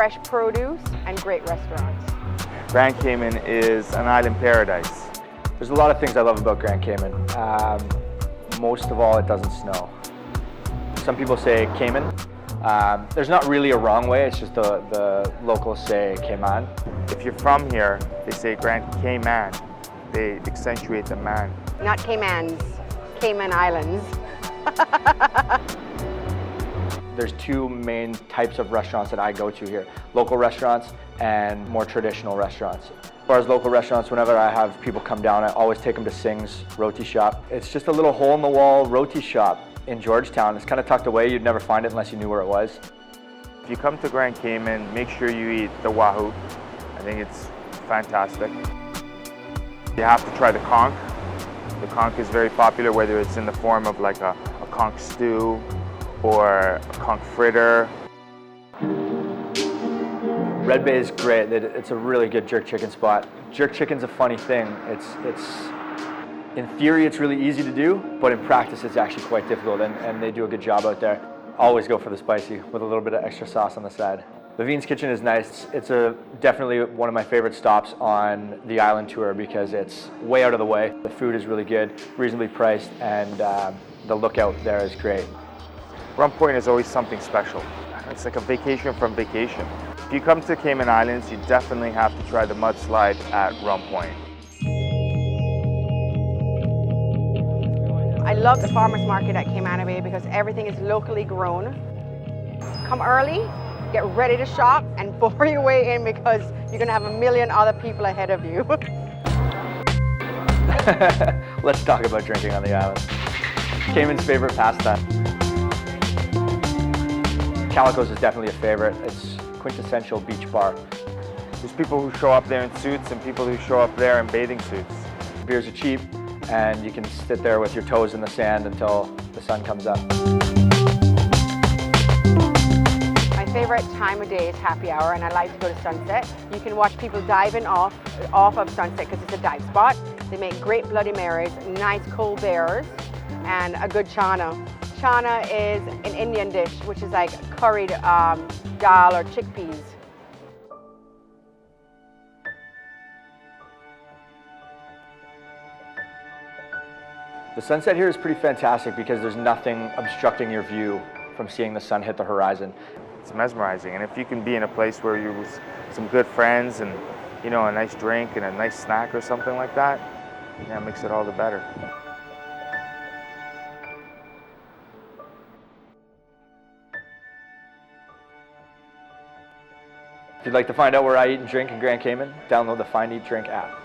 fresh produce, and great restaurants. Grand Cayman is an island paradise. There's a lot of things I love about Grand Cayman. Most of all, it doesn't snow. Some people say Cayman. There's not really a wrong way, it's just the locals say Cayman. If you're from here, they say Grand Cayman. They accentuate the man. Not Caymans, Cayman Islands. There's two main types of restaurants that I go to here. Local restaurants and more traditional restaurants. As far as local restaurants, whenever I have people come down, I always take them to Singh's Roti Shop. It's just a little hole-in-the-wall roti shop in Georgetown. It's kind of tucked away. You'd never find it unless you knew where it was. If you come to Grand Cayman, make sure you eat the wahoo. I think it's fantastic. You have to try the conch. The conch is very popular, whether it's in the form of like a conch stew or a conch fritter. Red Bay is great. It's a really good jerk chicken spot. Jerk chicken's a funny thing. In theory, it's really easy to do, but in practice, it's actually quite difficult, and they do a good job out there. Always go for the spicy with a little bit of extra sauce on the side. Levine's Kitchen is nice. It's definitely one of my favorite stops on the island tour because it's way out of the way. The food is really good, reasonably priced, and the lookout there is great. Rum Point is always something special. It's like a vacation from vacation. If you come to Cayman Islands, you definitely have to try the mudslide at Rum Point. I love the farmers market at Cayman Bay because everything is locally grown. Come early, get ready to shop, and bore your way in because you're going to have a million other people ahead of you. Let's talk about drinking on the island. Cayman's favorite pastime. Calico's is definitely a favorite. It's quintessential beach bar. There's people who show up there in suits and people who show up there in bathing suits. Beers are cheap, and you can sit there with your toes in the sand until the sun comes up. My favorite time of day is happy hour, and I like to go to Sunset. You can watch people diving off of Sunset because it's a dive spot. They make great Bloody Marys, nice cold beers, and a good chana. Chana is an Indian dish, which is like curried dal or chickpeas. The sunset here is pretty fantastic because there's nothing obstructing your view from seeing the sun hit the horizon. It's mesmerizing, and if you can be in a place where you're with some good friends and, you know, a nice drink and a nice snack or something like that, yeah, it makes it all the better. If you'd like to find out where I eat and drink in Grand Cayman, download the Find Eat Drink app.